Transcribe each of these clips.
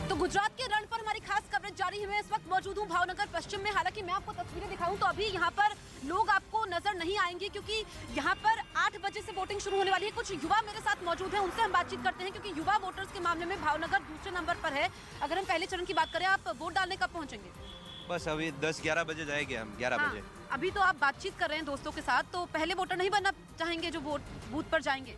तो गुजरात के रण पर हमारी खास कवरेज जारी है। मैं इस वक्त मौजूद हूँ भावनगर पश्चिम में। हालांकि मैं आपको तस्वीरें दिखाऊं तो अभी यहाँ पर लोग आपको नजर नहीं आएंगे, क्योंकि यहाँ पर 8 बजे से वोटिंग शुरू होने वाली है। कुछ युवा मेरे साथ मौजूद हैं, उनसे हम बातचीत करते हैं, क्योंकि युवा वोटर्स के मामले में भावनगर दूसरे नंबर पर है। अगर हम पहले चरण की बात करें, आप वोट डालने कब पहुंचेंगे? बस अभी 10-11 बजे जाएंगे हम। 11 बजे। अभी तो आप बातचीत कर रहे हैं दोस्तों के साथ, तो पहले वोटर नहीं बनना चाहेंगे जो बूथ पर जाएंगे?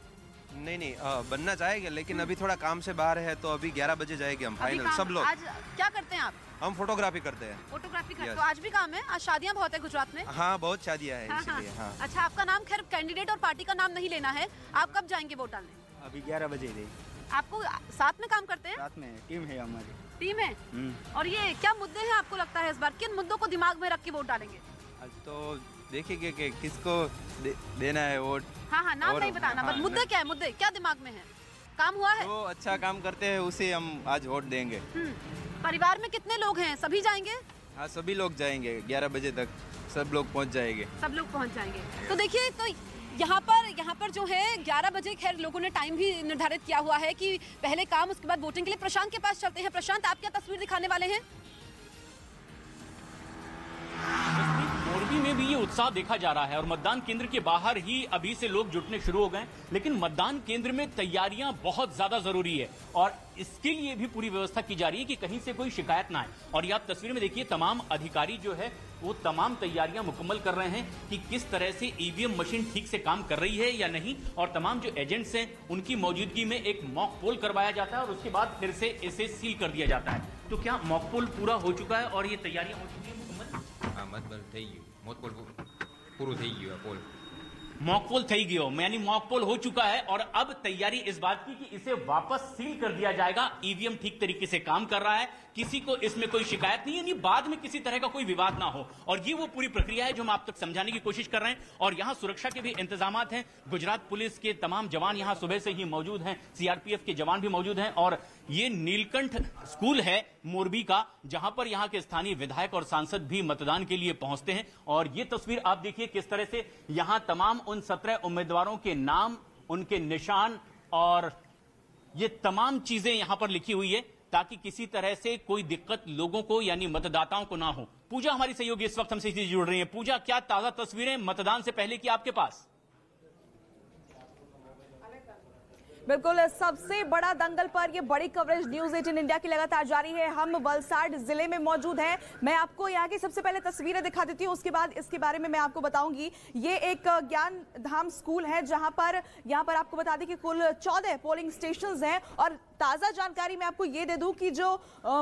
नहीं, बनना चाहेंगे, लेकिन अभी थोड़ा काम से बाहर है, तो अभी 11 बजे जाएंगे हम फाइनल सब लोग। आज क्या करते हैं आप? हम फोटोग्राफी करते हैं। फोटोग्राफी करते हैं। तो आज भी काम है? आज शादियां बहुत है गुजरात में। हाँ, बहुत शादियां हैं इसलिए। हाँ। अच्छा, आपका नाम, खैर कैंडिडेट और पार्टी का नाम नहीं लेना है। आप कब जाएंगे वोट डालने? अभी 11 बजे दे। आपको साथ में काम करते हैं? साथ में टीम है हमारी। टीम है। और ये क्या मुद्दे हैं आपको लगता है इस बार? किन मुद्दों को दिमाग में रख के वोट डालेंगे? तो देखेंगे कि किसको देना है वोट। हाँ, नाम नहीं बताना, बस मुद्दे क्या है, मुद्दे क्या दिमाग में है? काम हुआ है? जो अच्छा काम करते हैं उसे हम आज वोट देंगे। परिवार में कितने लोग हैं? सभी जाएंगे? हाँ, सभी लोग जाएंगे। 11 बजे तक सब लोग पहुँच जाएंगे। सब लोग पहुँच जाएंगे। तो देखिए, तो यहाँ पर जो है 11 बजे, खैर लोगों ने टाइम भी निर्धारित किया हुआ है कि पहले काम उसके बाद वोटिंग के लिए। प्रशांत के पास चलते हैं। प्रशांत, आप क्या तस्वीर दिखाने वाले हैं? मोरबी में भी ये उत्साह देखा जा रहा है और मतदान केंद्र के बाहर ही अभी से लोग जुटने शुरू हो गए। लेकिन मतदान केंद्र में तैयारियां बहुत ज्यादा जरूरी है और इसके लिए भी पूरी व्यवस्था की जा रही है कि कहीं से कोई शिकायत ना आए। और ये आप तस्वीर में देखिए, तमाम अधिकारी जो है वो तमाम तैयारियां मुकम्मल कर रहे हैं कि किस तरह से ईवीएम मशीन ठीक से काम कर रही है या नहीं। और तमाम जो एजेंट्स हैं उनकी मौजूदगी में एक मॉक पोल करवाया जाता है और उसके बाद फिर से इसे सील कर दिया जाता है। तो क्या मॉक पोल पूरा हो चुका है और ये तैयारियां हो चुकी है मुकम्मल? मॉक पोल થઈ ગયો, यानी मॉक पोल हो चुका है और अब तैयारी इस बात की कि इसे वापस सील कर दिया जाएगा। ईवीएम ठीक तरीके से काम कर रहा है, किसी को इसमें कोई शिकायत नहीं, यानी बाद में किसी तरह का कोई विवाद ना हो। और ये वो पूरी प्रक्रिया है जो हम आप तक समझाने की कोशिश कर रहे हैं। और यहाँ सुरक्षा के भी इंतजाम हैं। गुजरात पुलिस के तमाम जवान यहाँ सुबह से ही मौजूद हैं, सीआरपीएफ के जवान भी मौजूद हैं। और ये नीलकंठ स्कूल है मोरबी का, जहां पर यहाँ के स्थानीय विधायक और सांसद भी मतदान के लिए पहुंचते हैं। और ये तस्वीर आप देखिए किस तरह से यहाँ तमाम उन 17 उम्मीदवारों के नाम, उनके निशान और ये तमाम चीजें यहां पर लिखी हुई है ताकि किसी तरह से कोई दिक्कत लोगों को यानी मतदाताओं को ना हो। पूजा हमारी सहयोगी इस वक्त हमसे जुड़ रही है। पूजा, क्या ताजा तस्वीरें मतदान से पहले की आपके पास? बिल्कुल, सबसे बड़ा दंगल पर ये बड़ी कवरेज न्यूज 18 इंडिया की लगातार जारी है। हम वलसाड जिले में मौजूद हैं। मैं आपको यहाँ की सबसे पहले तस्वीरें दिखा देती हूँ, उसके बाद इसके बारे में मैं आपको बताऊंगी। ये एक ज्ञान धाम स्कूल है जहां पर यहाँ पर आपको बता दें कि कुल 14 पोलिंग स्टेशंस हैं। और ताजा जानकारी मैं आपको ये दे दूं कि जो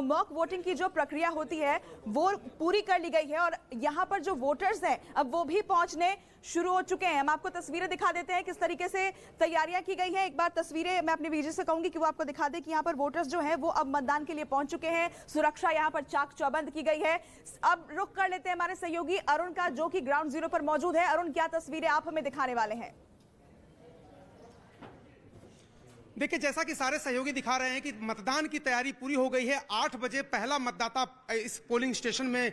मॉक वोटिंग की जो प्रक्रिया होती है वो पूरी कर ली गई है और यहाँ पर जो वोटर्स हैं अब वो भी पहुंचने शुरू हो चुके हैं। हम आपको तस्वीरें दिखा देते हैं किस तरीके से तैयारियां की गई है। एक बार तस्वीरें मैं अपने वीडियो से कहूंगी कि वो आपको दिखा दे कि यहाँ पर वोटर्स जो हैं वो अब मतदान के लिए पहुंच चुके हैं। सुरक्षा यहाँ पर चाक चौबंद की गई है। अब रुख कर लेते हैं हमारे सहयोगी अरुण का, जो कि ग्राउंड जीरो पर मौजूद है। अरुण, क्या तस्वीरें आप हमें दिखाने वाले हैं? देखिए, जैसा कि सारे सहयोगी दिखा रहे हैं कि मतदान की तैयारी पूरी हो गई है। 8 बजे पहला मतदाता इस पोलिंग स्टेशन में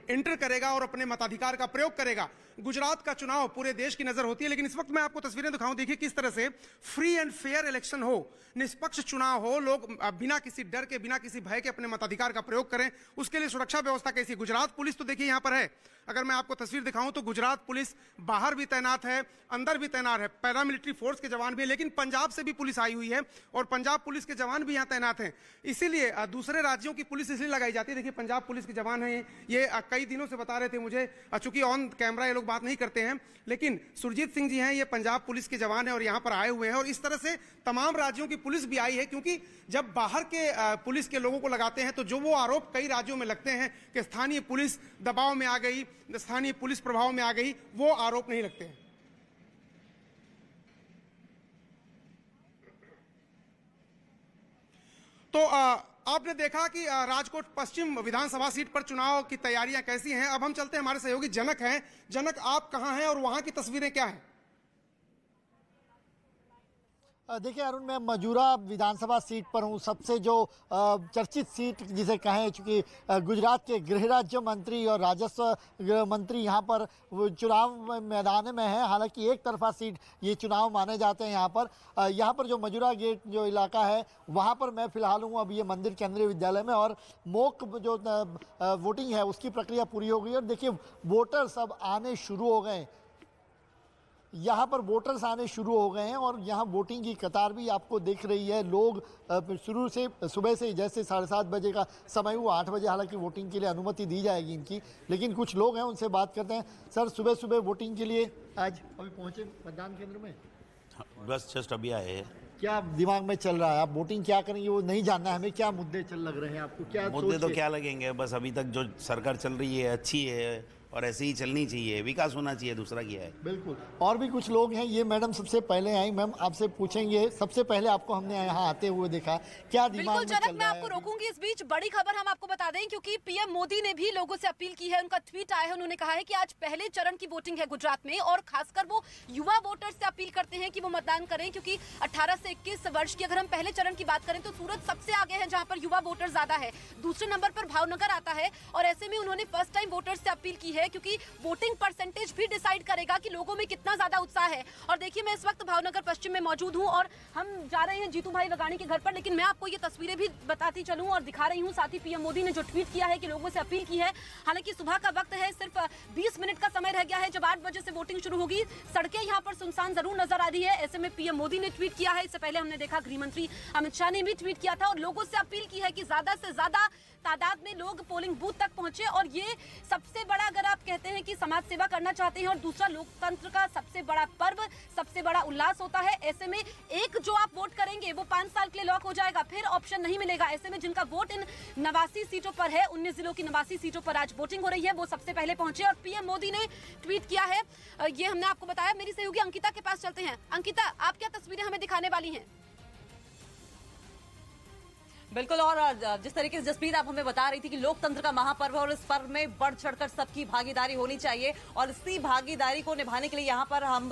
एंटर करेगा और अपने मताधिकार का प्रयोग करेगा। गुजरात का चुनाव पूरे देश की नजर होती है, लेकिन इस वक्त मैं आपको तस्वीरें दिखाऊं। देखिए किस तरह से फ्री एंड फेयर इलेक्शन हो, निष्पक्ष चुनाव हो, लोग बिना किसी डर के, बिना किसी भय के अपने मताधिकार का प्रयोग करें। उसके लिए सुरक्षा व्यवस्था कैसी? गुजरात पुलिस तो देखिए यहाँ पर है। अगर मैं आपको तस्वीर दिखाऊं तो गुजरात पुलिस बाहर भी तैनात है, अंदर भी तैनात है, पैरामिलिट्री फोर्स के जवान भी है, लेकिन पंजाब से भी पुलिस आई हुई है और पंजाब पुलिस के जवान भी यहाँ तैनात हैं। इसीलिए दूसरे राज्यों की पुलिस इसलिए लगाई जाती है। देखिए पंजाब पुलिस के जवान हैं, ये कई दिनों से बता रहे थे मुझे, चूंकि ऑन कैमरा ये लोग बात नहीं करते हैं, लेकिन सुरजीत सिंह जी हैं, ये पंजाब पुलिस के जवान हैं और यहाँ पर आए हुए हैं। और इस तरह से तमाम राज्यों की पुलिस भी आई है, क्योंकि जब बाहर के पुलिस के लोगों को लगाते हैं तो जो वो आरोप कई राज्यों में लगते हैं कि स्थानीय पुलिस दबाव में आ गई, स्थानीय पुलिस प्रभाव में आ गई, वो आरोप नहीं लगते हैं। तो आपने देखा कि राजकोट पश्चिम विधानसभा सीट पर चुनाव की तैयारियां कैसी हैं। अब हम चलते हैं, हमारे सहयोगी जनक हैं। जनक, आप कहां हैं और वहां की तस्वीरें क्या हैं? देखिए अरुण, मैं मजूरा विधानसभा सीट पर हूँ, सबसे जो चर्चित सीट जिसे कहें, चूँकि गुजरात के गृह राज्य मंत्री और राजस्व मंत्री यहाँ पर चुनाव मैदान में है। हालांकि एक तरफा सीट ये चुनाव माने जाते हैं यहाँ पर जो मजूरा गेट जो इलाका है वहाँ पर मैं फिलहाल हूँ। अब ये मंदिर केंद्रीय विद्यालय में और मॉक जो वोटिंग है उसकी प्रक्रिया पूरी हो गई और देखिए वोटर्स अब आने शुरू हो गए। यहाँ पर वोटर्स आने शुरू हो गए हैं और यहाँ वोटिंग की कतार भी आपको दिख रही है। लोग शुरू से सुबह से जैसे 7:30 बजे का समय हुआ, 8 बजे हालांकि वोटिंग के लिए अनुमति दी जाएगी इनकी, लेकिन कुछ लोग हैं उनसे बात करते हैं। सर, सुबह सुबह वोटिंग के लिए आज अभी पहुँचे मतदान केंद्र में? बस जस्ट अभी आए हैं। क्या दिमाग में चल रहा है? आप वोटिंग क्या करेंगे वो नहीं जानना है हमें, क्या मुद्दे लग रहे हैं आपको? क्या मुद्दे तो क्या लगेंगे, बस अभी तक जो सरकार चल रही है अच्छी है और ऐसे ही चलनी चाहिए, विकास होना चाहिए, दूसरा क्या है। बिल्कुल। और भी कुछ लोग हैं, ये मैडम सबसे पहले आई, मैम आपसे पूछेंगे, सबसे पहले आपको हमने यहाँ आते हुए देखा, क्या दिमाग में चल रहा है? मैं आपको रोकूंगी इस बीच, बड़ी खबर हम आपको बता दें क्योंकि पीएम मोदी ने भी लोगों से अपील की है। उनका ट्वीट आया है, उन्होंने कहा है कि आज पहले चरण की वोटिंग है गुजरात में और खासकर वो युवा वोटर्स से अपील करते हैं कि वो मतदान करें, क्योंकि 18 से 21 वर्ष की अगर हम पहले चरण की बात करें तो सूरत सबसे आगे है जहां पर युवा वोटर ज्यादा है, दूसरे नंबर पर भावनगर आता है और ऐसे में उन्होंने फर्स्ट टाइम वोटर्स से अपील की है क्योंकि वोटिंग परसेंटेज भी डिसाइड करेगा कि लोगों में कितना ज्यादा उत्साह है। और देखिए मैं इस वक्त भावनगर पश्चिम में मौजूद हूं और हम जा रहे हैं जीतू भाई वगानी के घर पर, लेकिन मैं आपको ये तस्वीरें भी बताती चलूं और दिखा रही हूं। साथ ही पीएम मोदी ने जो ट्वीट किया है कि लोगों से अपील की है, हालांकि सुबह का वक्त है, सिर्फ 20 मिनट का समय रह गया है जब 8 बजे से वोटिंग शुरू होगी। सड़कें यहाँ पर सुनसान जरूर नजर आ रही है। ऐसे में पीएम मोदी ने ट्वीट किया है, इससे पहले हमने देखा गृह मंत्री अमित शाह ने भी ट्वीट किया था और लोगों से अपील की है कि ज्यादा से ज्यादा तादाद में लोग पोलिंग बूथ तक पहुंचे। और ये सबसे बड़ा, अगर आप कहते हैं कि समाज सेवा करना चाहते हैं और दूसरा लोकतंत्र का सबसे बड़ा पर्व, सबसे बड़ा उल्लास होता है, ऐसे में एक जो आप वोट करेंगे वो 5 साल के लिए लॉक हो जाएगा, फिर ऑप्शन नहीं मिलेगा। ऐसे में जिनका वोट इन 89 सीटों पर है, 19 जिलों की 89 सीटों पर आज वोटिंग हो रही है, वो सबसे पहले पहुंचे और पीएम मोदी ने ट्वीट किया है। ये हमने आपको बताया। मेरी सहयोगी अंकिता के पास चलते हैं। अंकिता, आप क्या तस्वीरें हमें दिखाने वाली हैं? बिल्कुल, और जिस तरीके से जसप्रीत आप हमें बता रही थी कि लोकतंत्र का महापर्व है और इस पर्व में बढ़ चढ़कर सबकी भागीदारी होनी चाहिए और इसी भागीदारी को निभाने के लिए यहाँ पर हम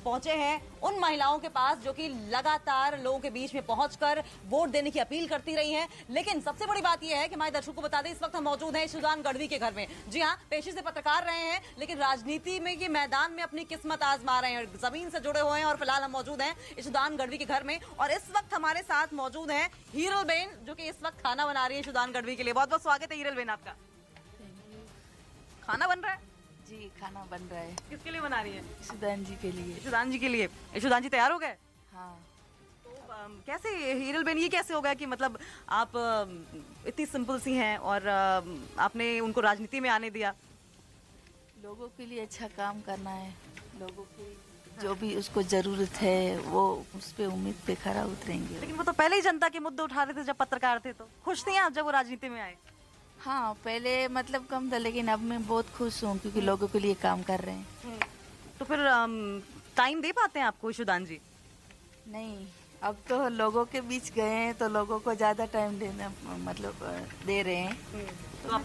पहुंचे हैं उन महिलाओं के पास जो कि लगातार लोगों के बीच में पहुंचकर वोट देने की अपील करती रही हैं। लेकिन सबसे बड़ी बात यह है कि हमारे दर्शकों को बता दें, इस वक्त हम मौजूद हैं ईशुदान गढ़वी के घर में। जी हाँ, पेशे से पत्रकार रहे हैं लेकिन राजनीति में ये मैदान में अपनी किस्मत आजमा रहे हैं, जमीन से जुड़े हुए हैं और फिलहाल हम मौजूद हैं ईशुदान गढ़वी के घर में और इस वक्त हमारे साथ मौजूद हैं हीरल बेन जो कि इस वक्त खाना बना रही है ईशुदान गढ़वी के लिए। बहुत बहुत स्वागत है हीरल बेन आपका। खाना बन रहा है? जी, खाना बन रहा है। किसके लिए बना रही है? ईशुदान जी के लिए। ईशुदान जी के लिए। ईशुदान जी तैयार हो गए? हाँ। तो कैसे हीरल बेन, ये कैसे हो गया कि मतलब आप इतनी सिंपल सी हैं और आपने उनको राजनीति में आने दिया? लोगों के लिए अच्छा काम करना है, लोगों की जो भी उसको जरूरत है वो उस पे उम्मीद पे खरा उतरेंगे। लेकिन वो तो पहले ही जनता के मुद्दे उठा रहे थे जब पत्रकार थे, तो खुश थी आप जब वो राजनीति में आए? हाँ, पहले मतलब कम था लेकिन अब मैं बहुत खुश हूँ क्योंकि लोगों के लिए काम कर रहे हैं। तो फिर टाइम दे पाते हैं आपको ईशुदान जी? नहीं, अब तो लोगों के बीच गए हैं तो लोगों को ज्यादा टाइम देना मतलब दे रहे हैं।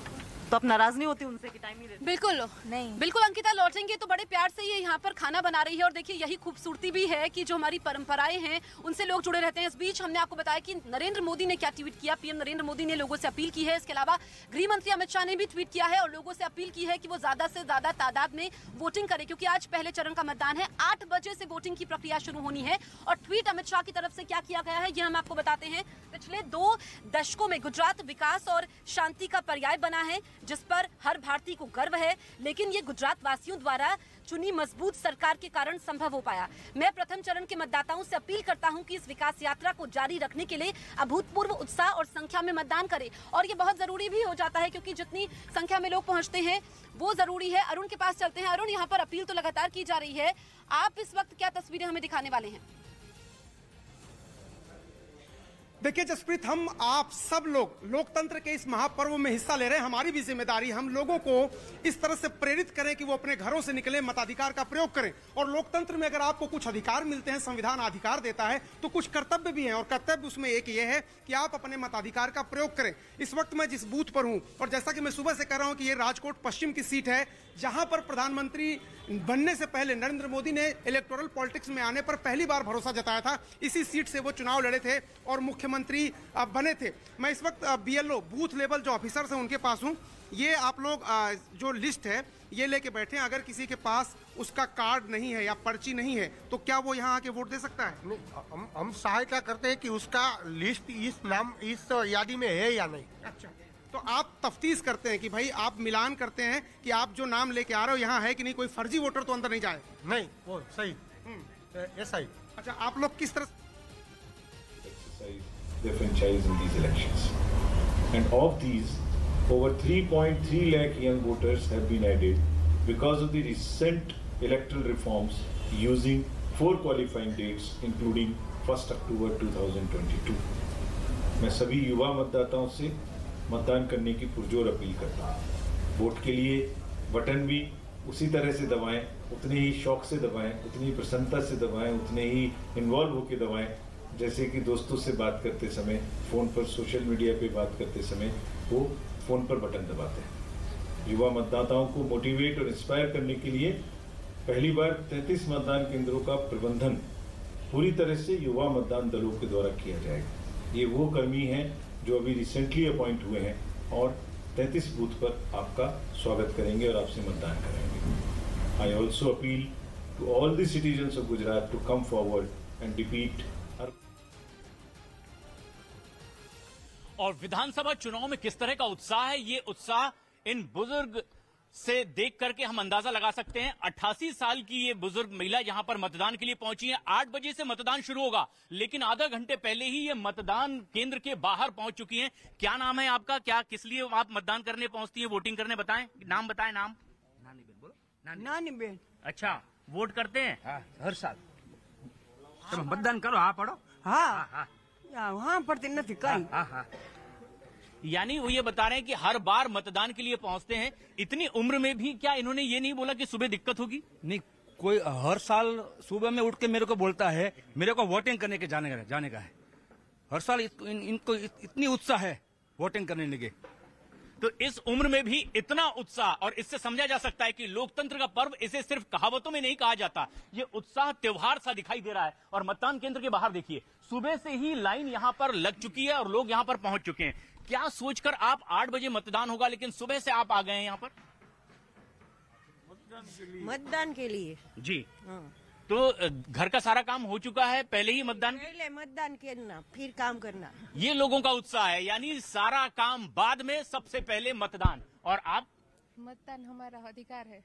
तो आप नाराज नहीं होती उनसे कि टाइम नहीं देते? बिल्कुल नहीं। बिल्कुल अंकिता, लौटेंगे तो बड़े प्यार से ये यहाँ पर खाना बना रही है और देखिए यही खूबसूरती भी है कि जो हमारी परंपराएं हैं उनसे लोग जुड़े रहते हैं। इस बीच हमने आपको बताया कि नरेंद्र मोदी ने क्या ट्वीट किया। पीएम नरेंद्र मोदी ने लोगों से अपील की है। इसके अलावा गृह मंत्री अमित शाह ने भी ट्वीट किया है और लोगों से अपील की है कि वो ज्यादा से ज्यादा तादाद में वोटिंग करें क्योंकि आज पहले चरण का मतदान है। 8 बजे से वोटिंग की प्रक्रिया शुरू होनी है। और ट्वीट अमित शाह की तरफ से क्या किया गया है ये हम आपको बताते हैं। पिछले 2 दशकों में गुजरात विकास और शांति का पर्याय बना है जिस पर हर भारतीय को गर्व है, लेकिन ये गुजरात वासियों द्वारा चुनी मजबूत सरकार के कारण संभव हो पाया। मैं प्रथम चरण के मतदाताओं से अपील करता हूं कि इस विकास यात्रा को जारी रखने के लिए अभूतपूर्व उत्साह और संख्या में मतदान करें और ये बहुत जरूरी भी हो जाता है क्योंकि जितनी संख्या में लोग पहुंचते हैं वो जरूरी है। अरुण के पास चलते हैं। अरुण, यहाँ पर अपील तो लगातार की जा रही है, आप इस वक्त क्या तस्वीरें हमें दिखाने वाले हैं? देखिए जसप्रीत, हम आप सब लोग लोकतंत्र के इस महापर्व में हिस्सा ले रहे हैं। हमारी भी जिम्मेदारी, हम लोगों को इस तरह से प्रेरित करें कि वो अपने घरों से निकले, मताधिकार का प्रयोग करें। और लोकतंत्र में अगर आपको कुछ अधिकार मिलते हैं, संविधान अधिकार देता है, तो कुछ कर्तव्य भी हैं, और कर्तव्य उसमें एक ये है कि आप अपने मताधिकार का प्रयोग करें। इस वक्त मैं जिस बूथ पर हूं, और जैसा कि मैं सुबह से कह रहा हूं कि ये राजकोट पश्चिम की सीट है, जहां पर प्रधानमंत्री बनने से पहले नरेंद्र मोदी ने इलेक्टोरल पॉलिटिक्स में आने पर पहली बार भरोसा जताया था। इसी सीट से वो चुनाव लड़े थे और मुख्यमंत्री बने थे। मैं इस वक्त BLO बूथ लेवल जो ऑफिसर्स हैं उनके पास हूं। ये आप लोग जो लिस्ट है ये लेके बैठे हैं। अगर किसी के पास उसका कार्ड नहीं है या पर्ची नहीं है तो क्या वो यहाँ आके वोट दे सकता है? नहीं, हम सहायता करते हैं कि उसका लिस्ट इस यादी में है या नहीं। अच्छा, तो आप तफ्तीश करते हैं कि भाई आप मिलान करते हैं कि आप जो नाम लेके आ रहे हो यहाँ है कि नहीं, कोई फर्जी वोटर तो अंदर नहीं जाए? नहीं, वो सही ऐसा ही। अच्छा, आप लोग किस तरह their franchise in these elections, and of these over 3.3 lakh young voters have been added because of the recent electoral reforms using 4 qualifying dates including 1st October 2022. मैं सभी युवा मतदाताओं से मतदान करने की पुरजोर अपील करता हूँ। वोट के लिए बटन भी उसी तरह से दबाएं, उतने ही शौक से दबाएं, उतनी प्रसन्नता से दबाएं, उतने ही इन्वॉल्व होकर दबाएं जैसे कि दोस्तों से बात करते समय, फोन पर, सोशल मीडिया पे बात करते समय वो फोन पर बटन दबाते हैं। युवा मतदाताओं को मोटिवेट और इंस्पायर करने के लिए पहली बार 33 मतदान केंद्रों का प्रबंधन पूरी तरह से युवा मतदान दलों के द्वारा किया जाएगा। ये वो कर्मी हैं जो अभी रिसेंटली अपॉइंट हुए हैं और 33 बूथ पर आपका स्वागत करेंगे और आपसे मतदान कराएंगे। I also appeal to all the citizens of Gujarat to come forward and defeat. और विधानसभा चुनाव में किस तरह का उत्साह है, ये उत्साह इन बुजुर्ग से देख करके हम अंदाजा लगा सकते हैं। 88 साल की ये बुजुर्ग महिला यहां पर मतदान के लिए पहुंची है। 8 बजे से मतदान शुरू होगा, लेकिन आधा घंटे पहले ही ये मतदान केंद्र के बाहर पहुंच चुकी हैं। क्या नाम है आपका? क्या किस लिए आप मतदान करने पहुंचती है, वोटिंग करने? बताएं नाम, बताएं नाम। नानी बेन। अच्छा, वोट करते हैं? हाँ, हर साल। तुम मतदान करो, हाँ पढ़ो। हाँ, वहाँ पढ़ते नहीं कहीं। हाँ। यानी वो ये बता रहे हैं कि हर बार मतदान के लिए पहुंचते हैं। इतनी उम्र में भी क्या इन्होंने ये नहीं बोला कि सुबह दिक्कत होगी? नहीं, कोई हर साल सुबह में उठ के मेरे को बोलता है मेरे को वोटिंग करने के जाने का है। हर साल इनको इतनी उत्साह है वोटिंग करने लगे। तो इस उम्र में भी इतना उत्साह, और इससे समझा जा सकता है कि लोकतंत्र का पर्व इसे सिर्फ कहावतों में नहीं कहा जाता, ये उत्साह त्योहार सा दिखाई दे रहा है। और मतदान केंद्र के बाहर देखिए, सुबह से ही लाइन यहां पर लग चुकी है और लोग यहां पर पहुंच चुके हैं। क्या सोचकर आप 8 बजे मतदान होगा लेकिन सुबह से आप आ गए हैं यहां पर? मतदान के लिए जी। तो घर का सारा काम हो चुका है, पहले ही मतदान? पहले मतदान करना, फिर काम करना। ये लोगों का उत्साह है, यानी सारा काम बाद में, सबसे पहले मतदान। और आप? मतदान हमारा अधिकार है।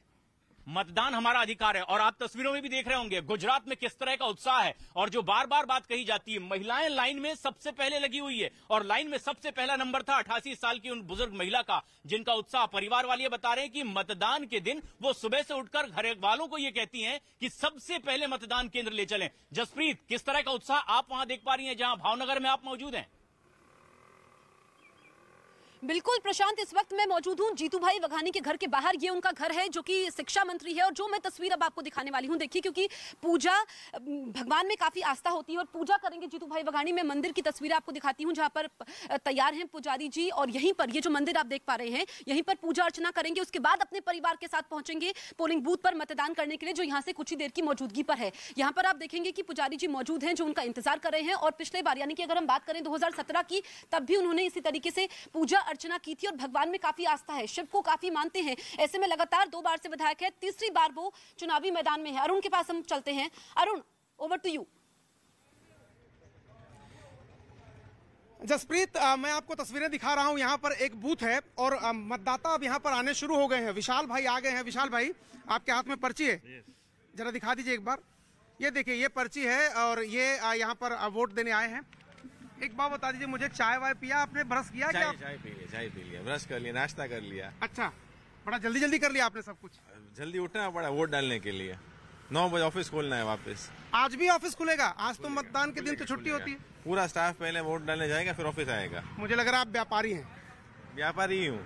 मतदान हमारा अधिकार है। और आप तस्वीरों में भी देख रहे होंगे गुजरात में किस तरह का उत्साह है। और जो बार बार बात कही जाती है, महिलाएं लाइन में सबसे पहले लगी हुई है, और लाइन में सबसे पहला नंबर था 88 साल की उन बुजुर्ग महिला का, जिनका उत्साह। परिवार वाले बता रहे हैं कि मतदान के दिन वो सुबह से उठकर घर वालों को ये कहती हैं कि सबसे पहले मतदान केंद्र ले चलें। जसप्रीत, किस तरह का उत्साह आप वहां देख पा रही हैं जहां भावनगर में आप मौजूद हैं? बिल्कुल प्रशांत, इस वक्त मैं मौजूद हूं जीतू भाई वघानी के घर के बाहर। ये उनका घर है जो कि शिक्षा मंत्री है, और जो मैं तस्वीर अब आपको दिखाने वाली हूं, देखिए, क्योंकि पूजा, भगवान में काफी आस्था होती है और पूजा करेंगे जीतू भाई वघानी। मैं मंदिर की तस्वीर आपको दिखाती हूं जहां पर तैयार हैं पुजारी जी, और यहीं पर ये जो मंदिर आप देख पा रहे हैं, यहीं पर पूजा अर्चना करेंगे। उसके बाद अपने परिवार के साथ पहुंचेंगे पोलिंग बूथ पर मतदान करने के लिए, जो यहाँ से कुछ ही देर की मौजूदगी पर है। यहाँ पर आप देखेंगे कि पुजारी जी मौजूद हैं जो उनका इंतजार कर रहे हैं। और पिछले बार, यानी कि अगर हम बात करें 2017 की, तब भी उन्होंने इसी तरीके से पूजा अर्चना की थी। और भगवान में काफी आस्था है, शिव को काफी मानते हैं। ऐसे में लगातार 2 बार से विधायक है, तीसरी बार वो चुनावी मैदान में है। अरुण के पास हम चलते हैं। Arun, over to you. Jasprit, मैं आपको तस्वीरें दिखा रहा हूं। यहाँ पर एक बूथ है और मतदाता अब यहाँ पर आने शुरू हो गए हैं। विशाल भाई आ गए हैं। विशाल भाई, आपके हाथ में पर्ची है, जरा दिखा दीजिए एक बार। ये देखिए, ये पर्ची है और ये यहाँ पर वोट देने आए हैं। एक बात बता दीजिए मुझे, चाय वाय पिया आपने, ब्रश किया? चाय पी लिया, ब्रश कर लिया, नाश्ता कर लिया। अच्छा, बड़ा जल्दी कर लिया आपने सब कुछ। जल्दी उठना पड़ा वोट डालने के लिए। 9 बजे ऑफिस खोलना है वापस। आज भी ऑफिस खुलेगा? आज तो मतदान के दिन तो छुट्टी होती है। पूरा स्टाफ पहले वोट डालने जाएगा, फिर ऑफिस आएगा। मुझे लग रहा है आप व्यापारी हैं। व्यापारी ही हूँ।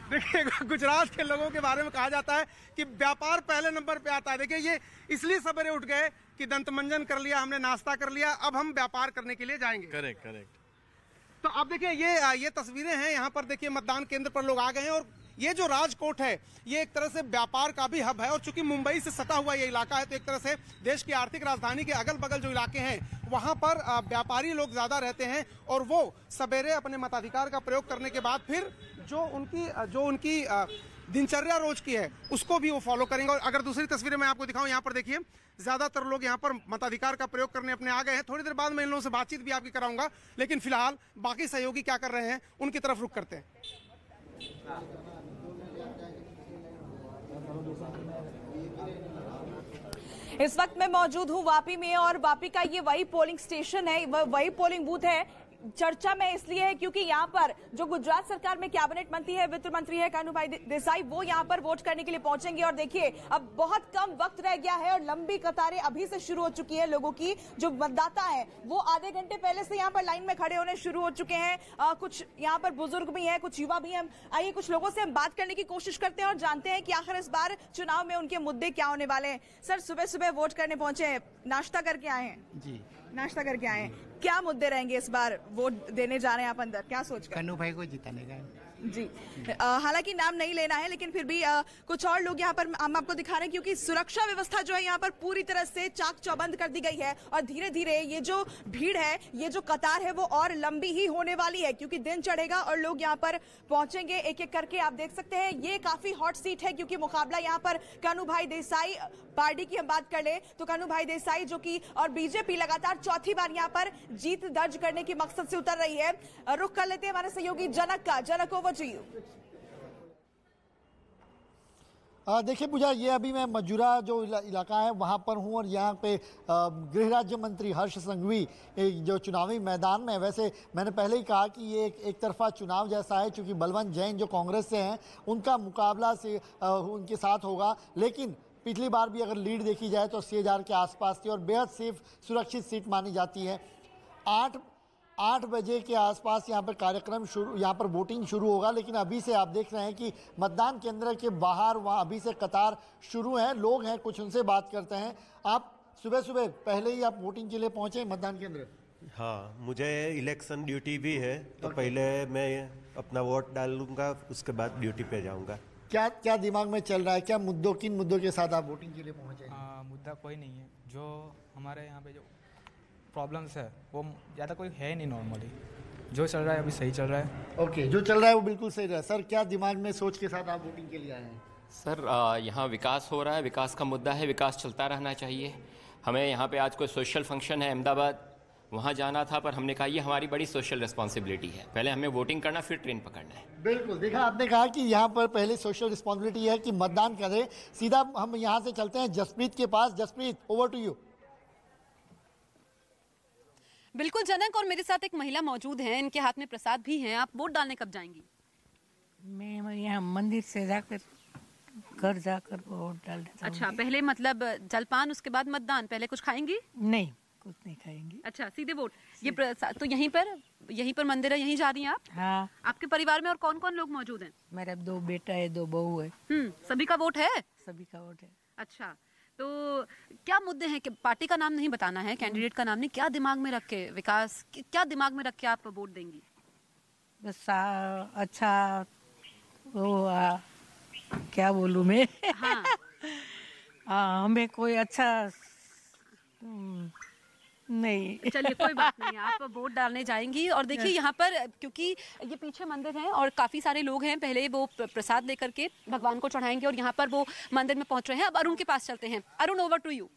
देखिए, गुजरात के लोगों के बारे में कहा जाता है कि व्यापार पहले नंबर पे आता है। देखिए, ये इसलिए सवेरे उठ गए कि दंतमंजन कर लिया, हमने नाश्ता कर लिया, अब हम व्यापार करने के लिए जाएंगे। करेक्ट। तो अब देखिए, ये तस्वीरें हैं। यहाँ पर देखिए मतदान केंद्र पर लोग आ गए हैं और ये जो राजकोट है ये एक तरह से व्यापार का भी हब है। और चूंकि मुंबई से सटा हुआ ये इलाका है तो एक तरह से देश की आर्थिक राजधानी के अगल बगल जो इलाके हैं वहां पर व्यापारी लोग ज्यादा रहते हैं और वो सवेरे अपने मताधिकार का प्रयोग करने के बाद फिर जो उनकी दिनचर्या रोज की है उसको भी वो फॉलो करेंगे। और अगर दूसरी तस्वीरें मैं आपको दिखाऊं, यहाँ पर देखिए ज्यादातर लोग यहाँ पर मताधिकार का प्रयोग करने अपने आ गए हैं। थोड़ी देर बाद मैं इन लोगों से बातचीत भी आपकी कराऊंगा, लेकिन फिलहाल बाकी सहयोगी क्या कर रहे हैं उनकी तरफ रुख करते हैं। इस वक्त मैं मौजूद हूं वापी में और वापी का ये वही पोलिंग स्टेशन है, वही पोलिंग बूथ है। चर्चा में इसलिए है क्योंकि यहाँ पर जो गुजरात सरकार में कैबिनेट मंत्री है, वित्त मंत्री है कानूभाई देसाई, वो यहाँ पर वोट करने के लिए पहुंचेंगे। और देखिए अब बहुत कम वक्त रह गया है और लंबी कतारें अभी से शुरू हो चुकी है। लोगों की जो मतदाता है वो आधे घंटे पहले से यहाँ पर लाइन में खड़े होने शुरू हो चुके हैं। कुछ यहाँ पर बुजुर्ग भी हैं, कुछ युवा भी हैं। आइए कुछ लोगों से हम बात करने की कोशिश करते हैं और जानते हैं कि आखिर इस बार चुनाव में उनके मुद्दे क्या होने वाले हैं। सर, सुबह सुबह वोट करने पहुंचे हैं, नाश्ता करके आए हैं? जी, नाश्ता करके आए हैं। क्या मुद्दे रहेंगे इस बार वोट देने जा रहे हैं आप अंदर, क्या सोच कर? कन्नू भाई को जिताने का जी। हालांकि नाम नहीं लेना है, लेकिन फिर भी कुछ और लोग यहाँ पर हम आपको दिखा रहे हैं क्योंकि सुरक्षा व्यवस्था जो है यहाँ पर पूरी तरह से चाक चौबंद कर दी गई है और धीरे धीरे ये जो भीड़ है, ये जो कतार है वो और लंबी ही होने वाली है क्योंकि दिन चढ़ेगा और लोग यहाँ पर पहुंचेंगे एक एक करके। आप देख सकते हैं ये काफी हॉट सीट है क्योंकि मुकाबला यहाँ पर कानूभाई देसाई पार्टी की हम बात कर ले तो कानूभाई देसाई जो कि और बीजेपी लगातार चौथी बार यहाँ पर जीत दर्ज करने की मकसद से उतर रही है। रुख कर लेते हैं हमारे सहयोगी जनक का। जनक, ओवर टू यू। देखिए पूजा, ये अभी मैं मजूरा जो इलाका है वहाँ पर हूँ और यहाँ पे गृह राज्य मंत्री हर्ष संघवी जो चुनावी मैदान में है। वैसे मैंने पहले ही कहा कि ये एक तरफा चुनाव जैसा है क्योंकि बलवंत जैन जो कांग्रेस से हैं उनका मुकाबला से उनके साथ होगा, लेकिन पिछली बार भी अगर लीड देखी जाए तो 80,000 के आसपास थी और बेहद सेफ सुरक्षित सीट मानी जाती है। 8 बजे के आसपास यहाँ पर कार्यक्रम शुरू, यहाँ पर वोटिंग शुरू होगा, लेकिन अभी से आप देख रहे हैं कि मतदान केंद्र के बाहर वहाँ अभी से कतार शुरू है, लोग हैं, कुछ उनसे बात करते हैं। आप सुबह सुबह पहले ही आप वोटिंग के लिए पहुँचे मतदान केंद्र? हाँ, मुझे इलेक्शन ड्यूटी भी है तो पहले मैं अपना वोट डाल लूँगा, उसके बाद ड्यूटी पे जाऊँगा। क्या दिमाग में चल रहा है, क्या मुद्दों, किन मुद्दों के साथ आप वोटिंग के लिए पहुँचे? मुद्दा कोई नहीं है, जो हमारे यहाँ पे जो प्रॉब्लम्स है वो ज़्यादा कोई है नहीं। नॉर्मली जो चल रहा है अभी सही चल रहा है। ओके, जो चल रहा है वो बिल्कुल सही रहा है। सर, क्या दिमाग में सोच के साथ आप वोटिंग के लिए आए हैं? सर, यहाँ विकास हो रहा है, विकास का मुद्दा है, विकास चलता रहना चाहिए। हमें यहाँ पे आज कोई सोशल फंक्शन है अहमदाबाद, वहाँ जाना था, पर हमने कहा ये हमारी बड़ी सोशल रिस्पॉन्सिबिलिटी है, पहले हमें वोटिंग करना फिर ट्रेन पकड़ना है। बिल्कुल, देखा आपने कहा कि यहाँ पर पहले सोशल रिस्पॉन्सिबिलिटी है कि मतदान करें। सीधा हम यहाँ से चलते हैं जसप्रीत के पास। Jaspreet, over to you. बिल्कुल जनक, और मेरे साथ एक महिला मौजूद है, इनके हाथ में प्रसाद भी है। आप वोट डालने कब जाएंगी? मैं यहाँ मंदिर से जाकर घर जाकर वोट डाल देता हूँ। अच्छा, पहले मतलब जलपान, उसके बाद मतदान, पहले कुछ खाएंगी? नहीं, कुछ नहीं खाएंगी। अच्छा, सीधे वोट। ये तो यहीं पर मंदिर है, यहीं जा रही हैं आप? हाँ। आपके परिवार में और कौन कौन लोग मौजूद हैं? मेरा 2 बेटा है, 2 बहू है। सभी का वोट है? सभी का वोट है। अच्छा, तो क्या मुद्दे हैं कि पार्टी का नाम नहीं बताना है, कैंडिडेट का नाम नहीं, क्या दिमाग में रख के विकास, क्या दिमाग में रख के आप वोट देंगी? बस अच्छा वो क्या बोलूं मैं। हाँ। हमें कोई अच्छा नहीं। चलिए कोई बात नहीं, आप वोट डालने जाएंगी। और देखिए यहाँ पर क्योंकि ये पीछे मंदिर है और काफी सारे लोग हैं, पहले वो प्रसाद लेकर के भगवान को चढ़ाएंगे और यहाँ पर वो मंदिर में पहुंच रहे हैं। अब अरुण के पास चलते हैं। Arun, over to you.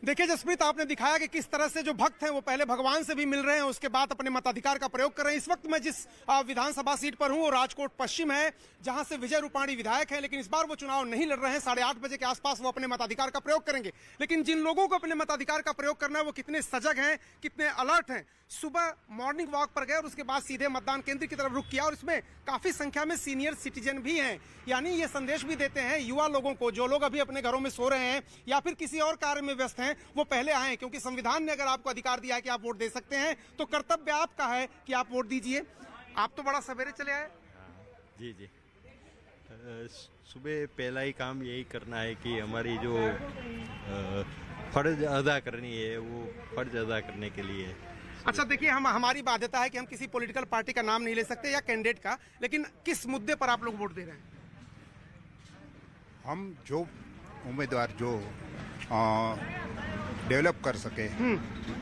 देखिए जसप्रीत, आपने दिखाया कि किस तरह से जो भक्त हैं वो पहले भगवान से भी मिल रहे हैं, उसके बाद अपने मताधिकार का प्रयोग कर रहे हैं। इस वक्त मैं जिस विधानसभा सीट पर हूं वो राजकोट पश्चिम है, जहां से विजय रूपाणी विधायक हैं, लेकिन इस बार वो चुनाव नहीं लड़ रहे हैं। 8:30 बजे के आसपास वो अपने मताधिकार का प्रयोग करेंगे। लेकिन जिन लोगों को अपने मताधिकार का प्रयोग करना है वो कितने सजग हैं, कितने अलर्ट हैं। सुबह मॉर्निंग वॉक पर गए और उसके बाद सीधे मतदान केंद्र की तरफ रुख किया, और इसमें काफी संख्या में सीनियर सिटीजन भी हैं। यानी ये संदेश भी देते हैं युवा लोगों को, जो लोग अभी अपने घरों में सो रहे हैं या फिर किसी और कार्य में व्यस्त हैं, वो पहले आए, क्योंकि संविधान ने अगर आपको अधिकार दिया है कि आप वोट दे सकते हैं तो कर्तव्य आपका है कि आप वोट दीजिए। आप तो बड़ा सवेरे चले आए। जी जी, सुबह पहला ही काम यही करना है कि हमारी जो फर्ज अदा करनी है वो फर्ज अदा करने के लिए। अच्छा देखिए, हमारी बाध्यता है कि हम किसी पॉलिटिकल पार्टी का नाम नहीं ले सकते या कैंडिडेट का, लेकिन किस मुद्दे पर आप लोग वोट दे रहे हैं? हम जो उम्मीदवार जो डेवलप कर सके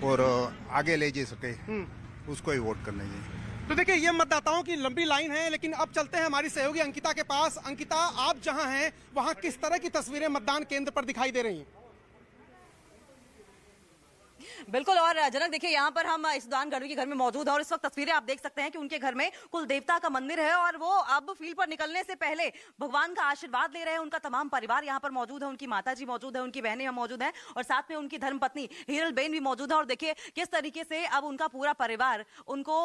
और आगे ले जा सके उसको ही वोट करना चाहिए। तो देखिए, ये मतदाताओं की लंबी लाइन है, लेकिन अब चलते हैं हमारी सहयोगी अंकिता के पास। अंकिता, आप जहां हैं वहां किस तरह की तस्वीरें मतदान केंद्र पर दिखाई दे रही हैं? बिल्कुल, और जनक देखिए यहाँ पर हम सुदान गढ़वी के घर में मौजूद हैं और इस वक्त तस्वीरें आप देख सकते हैं कि उनके घर में कुल देवता का मंदिर है और वो अब फील्ड पर निकलने से पहले भगवान का आशीर्वाद ले रहे हैं। उनका तमाम परिवार यहाँ पर मौजूद है, उनकी माता जी मौजूद है, उनकी बहनें मौजूद हैं और साथ में उनकी धर्मपत्नी हीरल बेन भी मौजूद है। और देखिए किस तरीके से अब उनका पूरा परिवार उनको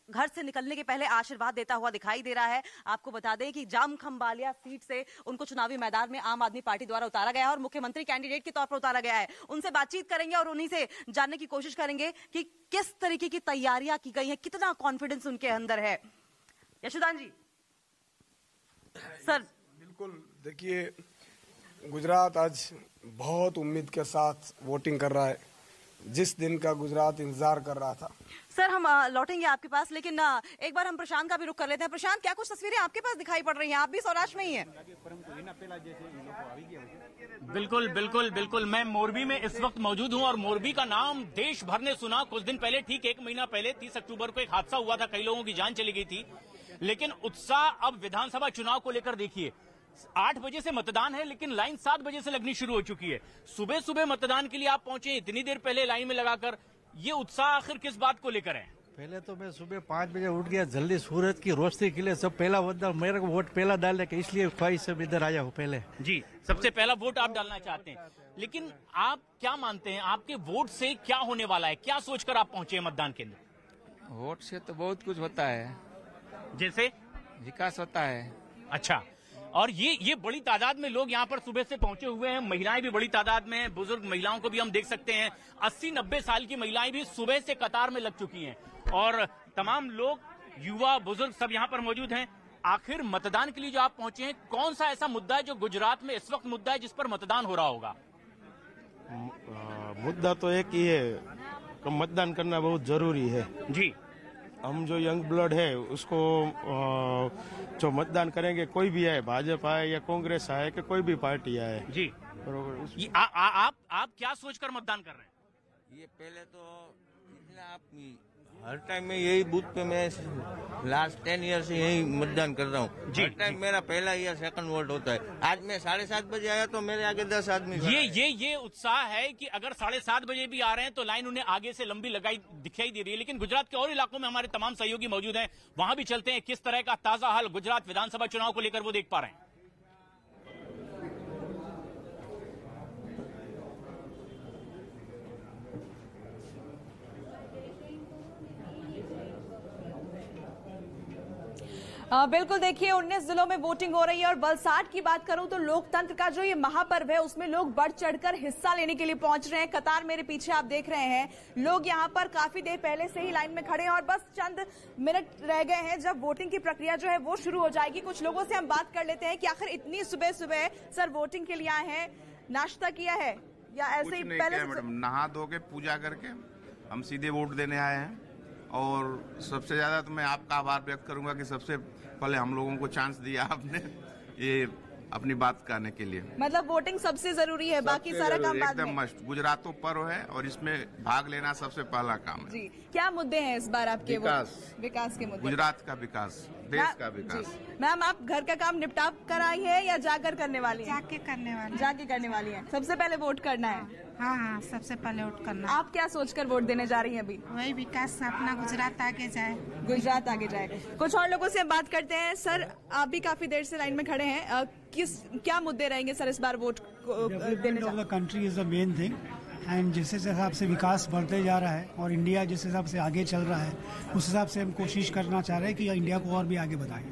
घर से निकलने के पहले आशीर्वाद देता हुआ दिखाई दे रहा है। आपको बता दें कि जाम खंबालिया सीट से उनको चुनावी मैदान में आम आदमी पार्टी द्वारा उतारा गया है और मुख्यमंत्री कैंडिडेट के तौर पर उतारा गया है। उनसे बातचीत करेंगे और उन्हीं से जानने की कोशिश करेंगे कि किस तरीके की तैयारियां की गई हैं, कितना कॉन्फिडेंस उनके अंदर है। यशोदान जी सर। बिल्कुल, देखिए गुजरात आज बहुत उम्मीद के साथ वोटिंग कर रहा है, जिस दिन का गुजरात इंतजार कर रहा था। सर हम लौटेंगे आपके पास, लेकिन एक बार हम प्रशांत का भी रुख कर लेते हैं। प्रशांत, क्या कुछ तस्वीरें आपके पास दिखाई पड़ रही हैं? आप भी सौराष्ट्र में ही हैं। बिल्कुल बिल्कुल बिल्कुल, मैं मोरबी में इस वक्त मौजूद हूं और मोरबी का नाम देश भर ने सुना। कुछ दिन पहले, ठीक 1 महीना पहले 30 अक्टूबर को एक हादसा हुआ था, कई लोगों की जान चली गई थी। लेकिन उत्साह अब विधानसभा चुनाव को लेकर देखिए, 8 बजे से मतदान है लेकिन लाइन 7 बजे से लगनी शुरू हो चुकी है। सुबह सुबह मतदान के लिए आप पहुंचे इतनी देर पहले लाइन में लगाकर, ये उत्साह आखिर किस बात को लेकर है? पहले तो मैं सुबह 5 बजे उठ गया, जल्दी सूरज की रोशनी के लिए सब पहला वोट मेरे को वोट पहला डालने के, इसलिए ख्वाहिश से इधर आया हूँ पहले। जी, सबसे पहला वोट आप डालना चाहते हैं, लेकिन आप क्या मानते हैं आपके वोट से क्या होने वाला है? क्या सोचकर आप पहुंचे मतदान केंद्र? वोट से तो बहुत कुछ होता है, जैसे विकास होता है। अच्छा, और ये बड़ी तादाद में लोग यहाँ पर सुबह से पहुंचे हुए हैं, महिलाएं भी बड़ी तादाद में हैं, बुजुर्ग महिलाओं को भी हम देख सकते हैं। 80-90 साल की महिलाएं भी सुबह से कतार में लग चुकी हैं और तमाम लोग, युवा बुजुर्ग सब यहाँ पर मौजूद हैं। आखिर मतदान के लिए जो आप पहुंचे हैं, कौन सा ऐसा मुद्दा है जो गुजरात में इस वक्त मुद्दा है जिस पर मतदान हो रहा होगा? मुद्दा तो एक ही है कि मतदान करना बहुत जरूरी है। जी, हम जो यंग ब्लड है उसको जो मतदान करेंगे, कोई भी आए, भाजपा आए या कांग्रेस आए कि कोई भी पार्टी आए। जी बरोबर। आप क्या सोचकर मतदान कर रहे हैं? ये पहले तो आप हर टाइम में यही बूथ पे मैं लास्ट 10 ईयर से यही मतदान कर रहा हूँ। हर टाइम मेरा पहला या सेकंड वोट होता है। आज मैं 7:30 बजे आया तो मेरे आगे 10 आदमी। ये उत्साह है कि अगर 7:30 बजे भी आ रहे हैं तो लाइन उन्हें आगे से लंबी लगाई दिखाई दे रही है। लेकिन गुजरात के और इलाकों में हमारे तमाम सहयोगी मौजूद हैं, वहां भी चलते हैं, किस तरह का ताजा हाल गुजरात विधानसभा चुनाव को लेकर वो देख पा रहे हैं। बिल्कुल, देखिए 19 जिलों में वोटिंग हो रही है और वलसाड की बात करूं तो लोकतंत्र का जो ये महापर्व है उसमें लोग बढ़ चढ़कर हिस्सा लेने के लिए पहुंच रहे हैं। कतार मेरे पीछे आप देख रहे हैं, लोग यहां पर काफी देर पहले से ही लाइन में खड़े हैं और बस चंद मिनट रह गए हैं जब वोटिंग की प्रक्रिया जो है वो शुरू हो जाएगी। कुछ लोगों से हम बात कर लेते हैं कि आखिर इतनी सुबह सुबह सर वोटिंग के लिए आए हैं, नाश्ता किया है या ऐसे ही पहले? मैडम, नहा धो के पूजा करके हम सीधे वोट देने आए हैं और सबसे ज्यादा तो मैं आपका आभार व्यक्त करूंगा कि सबसे पहले हम लोगों को चांस दिया आपने ये अपनी बात करने के लिए। मतलब वोटिंग सबसे जरूरी है, बाकी सारा काम बाद में। एकदम मस्त, गुजरात तो पर्व है और इसमें भाग लेना सबसे पहला काम है। जी, क्या मुद्दे हैं इस बार आपके? विकास के मुद्दे, गुजरात का विकास, देश का विकास। मैम, आप घर का काम निपटा कर आई है या जाकर करने वाली है? जाके करने वाली है। सबसे पहले वोट करना है। हाँ हाँ, सबसे पहले वोट करना। आप क्या सोचकर वोट देने जा रही हैं अभी? वही विकास, अपना गुजरात आगे जाए। गुजरात आगे जाए। कुछ और लोगों से हम बात करते हैं। सर, आप भी काफी देर से लाइन में खड़े हैं, क्या मुद्दे रहेंगे सर इस बार वोट देने जा? Country is the main thing, and जिस हिसाब से विकास बढ़ते जा रहा है और इंडिया जिस हिसाब से आगे चल रहा है, उस हिसाब से हम कोशिश करना चाह रहे हैं कि इंडिया को और भी आगे बढ़ाएं।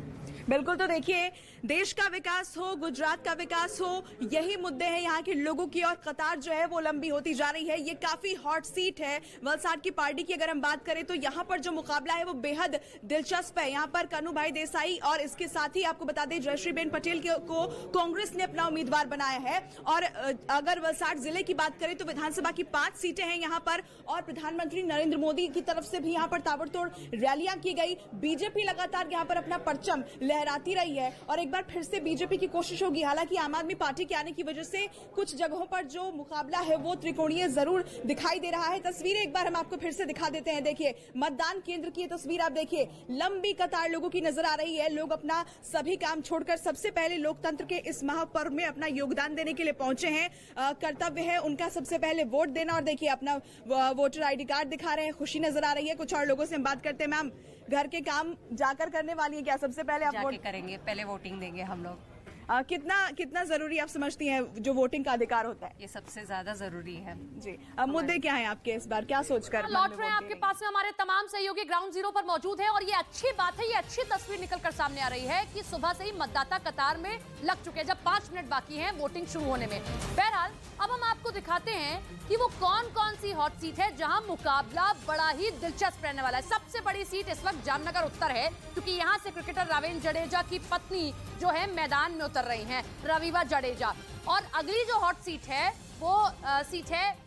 बिल्कुल, तो देखिए, देश का विकास हो, गुजरात का विकास हो, यही मुद्दे हैं यहाँ के लोगों की, और कतार जो है वो लंबी होती जा रही है। ये काफी हॉट सीट है वलसाड की पार्टी की। अगर हम बात करें तो यहाँ पर जो मुकाबला है वो बेहद दिलचस्प है। यहाँ पर कन्नू भाई देसाई और इसके साथ ही आपको बता दें जयश्रीबेन पटेल को कांग्रेस ने अपना उम्मीदवार बनाया है। और अगर वलसाड जिले की बात करें तो विधानसभा की 5 सीटें हैं यहाँ पर, और प्रधानमंत्री नरेंद्र मोदी की तरफ से भी यहाँ पर ताबड़तोड़ रैलियां की गई। बीजेपी लगातार यहाँ पर अपना परचम लहराती रही है, और एक बार फिर से बीजेपी की कोशिश होगी। हालांकि आम आदमी पार्टी के आने की वजह से कुछ जगहों पर जो मुकाबला है वो त्रिकोणीय जरूर दिखाई दे रहा है। तस्वीरें एक बार हम आपको फिर से दिखा देते हैं। देखिए, मतदान केंद्र की तस्वीर आप देखिए, लंबी कतार लोगों की नजर आ रही है। लोग अपना सभी काम छोड़कर सबसे पहले लोकतंत्र के इस महापर्व में अपना योगदान देने के लिए पहुंचे हैं। कर्तव्य है उनका सबसे पहले वोट देना, और देखिए अपना वोटर ID कार्ड दिखा रहे हैं, खुशी नजर आ रही है। कुछ और लोगों से हम बात करते हैं। मैम, घर के काम जाकर करने वाली है क्या? सबसे पहले आप वोट करेंगे, पहले वोटिंग देंगे हम लोग। कितना जरूरी आप समझती हैं जो वोटिंग का अधिकार होता है? ये सबसे ज्यादा जरूरी है जी। मुद्दे क्या हैं आपके इस बार, क्या सोचकर लौट रहे हैं? आपके पास में हमारे तमाम सहयोगी ग्राउंड जीरो पर मौजूद हैं, और ये अच्छी बात है, ये अच्छी तस्वीर निकलकर सामने आ रही है कि सुबह से ही मतदाता कतार में लग चुके हैं, जब 5 मिनट बाकी हैं वोटिंग शुरू होने में। बहरहाल, अब हम आपको दिखाते हैं कि वो कौन कौन सी हॉट सीट है जहां मुकाबला बड़ा ही दिलचस्प रहने वाला है। सबसे बड़ी सीट इस वक्त जामनगर उत्तर है, क्योंकि यहाँ से क्रिकेटर रवींद्र जडेजा की पत्नी जो है मैदान में उतर रही हैं, रविवा जडेजा। और अगली जो हॉट सीट है वो सीट है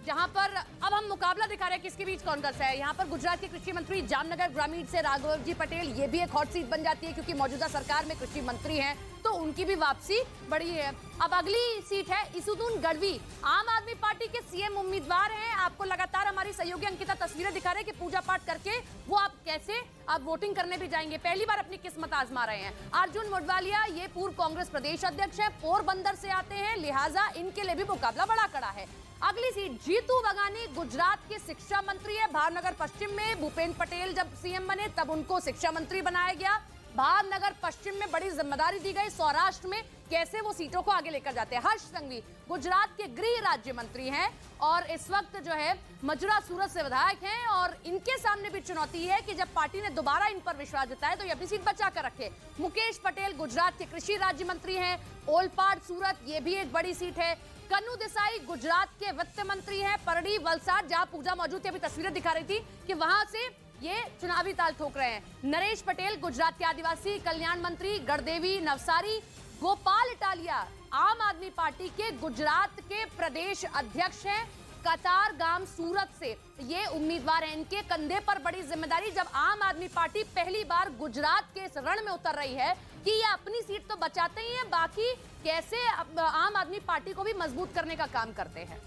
जहां पर अब हम मुकाबला दिखा रहे हैं किसके बीच कौन करता है। यहाँ पर गुजरात के कृषि मंत्री जामनगर ग्रामीण से राघव जी पटेल, ये भी एक हॉट सीट बन जाती है, क्योंकि मौजूदा सरकार में कृषि मंत्री हैं तो उनकी भी वापसी बड़ी है। अब अगली सीट है इसुद्दीन गढ़वी, आम आदमी पार्टी के CM उम्मीदवार हैं। आपको लगातार हमारी सहयोगी अंकिता तस्वीरें दिखा रहे हैं कि पूजा पाठ करके वो आप कैसे अब वोटिंग करने भी जाएंगे, पहली बार अपनी किस्मत आजमा रहे हैं। अर्जुन मोडवालिया, ये पूर्व कांग्रेस प्रदेश अध्यक्ष है, पोरबंदर से आते हैं, लिहाजा इनके लिए भी मुकाबला बड़ा कड़ा है। अगली सीट जीतू बगानी, गुजरात के शिक्षा मंत्री है। भावनगर पश्चिम में भूपेंद्र पटेल जब CM बने तब उनको शिक्षा मंत्री बनाया गया। भावनगर पश्चिम में बड़ी जिम्मेदारी दी गई, सौराष्ट्र में कैसे वो सीटों को आगे लेकर जाते हैं। हर्ष संघवी गुजरात के गृह राज्य मंत्री हैं, और इस वक्त जो है मजुरा सूरत से विधायक हैं, और इनके सामने भी चुनौती है कि जब पार्टी ने दोबारा इन पर विश्वास जताया तो ये अपनी सीट बचा कर रखे। मुकेश पटेल गुजरात के कृषि राज्य मंत्री हैं। ओलपाड सूरत, ये भी एक बड़ी सीट है। कन्नू देसाई गुजरात के वित्त मंत्री हैं। परडी वलसाड, जहां पूजा मौजूद थी, अभी तस्वीरें दिखा रही थी कि वहां से ये चुनावी ताल ठोक रहे हैं। नरेश पटेल गुजरात के आदिवासी कल्याण मंत्री। गढ़देवी नवसारी। गोपाल इटालिया आम आदमी पार्टी के गुजरात के प्रदेश अध्यक्ष हैं। कतार गांव सूरत से ये उम्मीदवार हैं, इनके कंधे पर बड़ी जिम्मेदारी, जब आम आदमी पार्टी पहली बार गुजरात के इस रण में उतर रही है कि ये अपनी सीट तो बचाते ही हैं, बाकी कैसे आम आदमी पार्टी को भी मजबूत करने का काम करते हैं।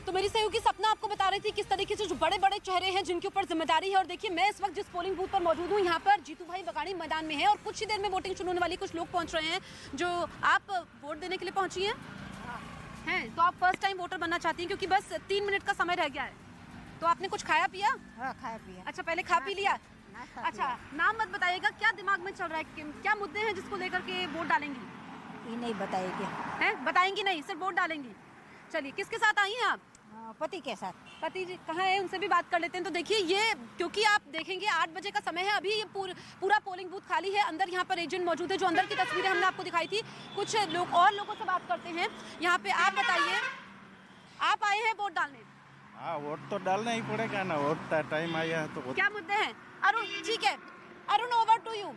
तो मेरी सहयोगी सपना आपको बता रही थी किस तरीके से जो बड़े बड़े चेहरे हैं जिनके ऊपर जिम्मेदारी है। और देखिए, मैं इस वक्त जिस पोलिंग बूथ पर मौजूद हूँ, यहाँ पर जीतू भाई बगानी मैदान में है, और कुछ ही देर में वोटिंग शुरू होने वाली। कुछ लोग पहुँच रहे हैं जो आप वोट देने के लिए पहुँची हैं। तो आप फर्स्ट टाइम वोटर बनना चाहती हैं, क्योंकि बस 3 मिनट का समय रह गया है। तो आपने कुछ खाया पिया? हाँ, खाया पिया। अच्छा, पहले खा पी लिया। अच्छा, नाम मत बताइएगा, क्या दिमाग में चल रहा है, क्या मुद्दे हैं जिसको लेकर के वोट डालेंगी? ये नहीं बताएगी। हैं? बताएंगी नहीं, सिर्फ वोट डालेंगी। चलिए, किसके साथ आई हैं आप? पति के साथ। पति जी कहाँ है, उनसे भी बात कर लेते हैं। तो देखिए, ये क्योंकि आप देखेंगे 8 बजे का समय है, अभी ये पूरा पोलिंग बूथ खाली है। अंदर यहाँ पर एजेंट मौजूद है, जो अंदर की तस्वीरें हमने आपको दिखाई थी। कुछ लोग और लोगों से बात करते हैं यहाँ पे। आप बताइए, आप आए हैं वोट डालने? हाँ, वोट तो डालना ही पड़ेगा ना, वोट का टाइम आया है तो। क्या मुद्दे हैं अरुण? ठीक है अरुण, ओवर टू यू।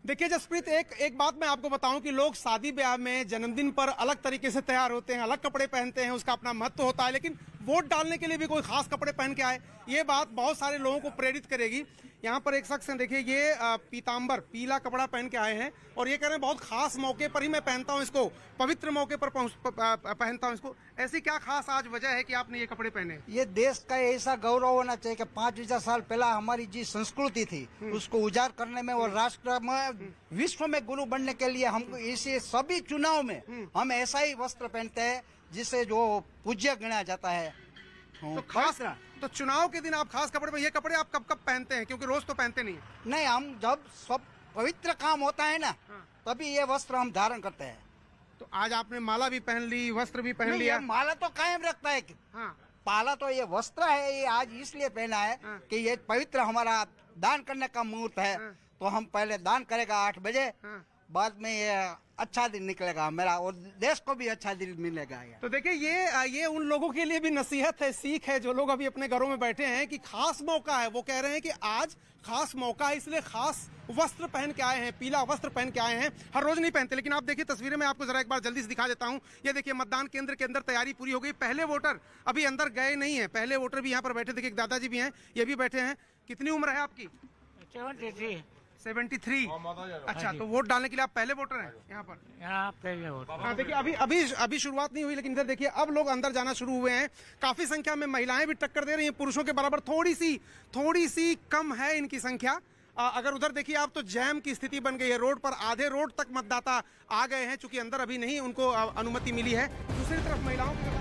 देखिए जसप्रीत, एक बात मैं आपको बताऊं कि लोग शादी ब्याह में जन्मदिन पर अलग तरीके से तैयार होते हैं, अलग कपड़े पहनते हैं, उसका अपना महत्व होता है, लेकिन वोट डालने के लिए भी कोई खास कपड़े पहन के आए। ये बात बहुत सारे लोगों को प्रेरित करेगी। यहाँ पर एक शख्स हैं, देखिए ये पीताम्बर पीला कपड़ा पहन के आए हैं और ये कह रहे हैं बहुत खास मौके पर ही मैं पहनता हूँ इसको, पवित्र मौके पर पहनता हूँ इसको। ऐसी क्या खास आज वजह है कि आपने ये कपड़े पहने? ये देश का ऐसा गौरव होना चाहिए कि 5,000 साल पहला हमारी जी संस्कृति थी उसको उजागर करने में और राष्ट्र में विश्व में गुरु बनने के लिए हमको इसी सभी चुनाव में हम ऐसा ही वस्त्र पहनते हैं जिसे जो पूज्य गिना जाता है। तो खास तो चुनाव के दिन आप खास कपड़े में, ये कपड़े आप कब कब पहनते हैं? क्योंकि रोज तो पहनते नहीं। नहीं, हम जब सब पवित्र काम होता है ना तभी ये वस्त्र हम धारण करते हैं। तो आज आपने माला भी पहन ली, वस्त्र भी पहन लिया। माला तो कायम रखता है। पाला तो ये वस्त्र है, ये आज इसलिए पहना है कि ये पवित्र हमारा दान करने का मुहूर्त है। तो हम पहले दान करेगा 8 बजे, बाद में ये अच्छा दिन निकलेगा मेरा और देश को भी अच्छा दिन मिलेगा। तो देखिए ये उन लोगों के लिए भी नसीहत है, सीख है, जो लोग अभी अपने घरों में बैठे हैं कि खास मौका है। वो कह रहे हैं कि आज खास मौका है इसलिए खास वस्त्र पहन के आए हैं, पीला वस्त्र पहन के आए हैं। हर रोज नहीं पहनते, लेकिन आप देखिए तस्वीरें मैं आपको जरा एक बार जल्दी से दिखा देता हूं। ये देखिए मतदान केंद्र के अंदर तैयारी पूरी हो गई। पहले वोटर अभी अंदर गए नहीं है, पहले वोटर भी यहाँ पर बैठे। देखिए दादाजी भी हैं, ये भी बैठे हैं। कितनी उम्र है आपकी? 73। अच्छा, तो वोट डालने के लिए आप पहले वोटर हैं यहाँ पर? यहाँ पहले वोटर। हाँ, देखिए अभी शुरुआत नहीं हुई, लेकिन इधर देखिए अब लोग अंदर जाना शुरू हुए हैं। काफी संख्या में महिलाएं भी टक्कर दे रही हैं, पुरुषों के बराबर थोड़ी सी कम है इनकी संख्या। अगर उधर देखिए आप तो जैम की स्थिति बन गई है, रोड पर आधे रोड तक मतदाता आ गए हैं, चूंकि अंदर अभी नहीं उनको अनुमति मिली है। दूसरी तरफ महिलाओं की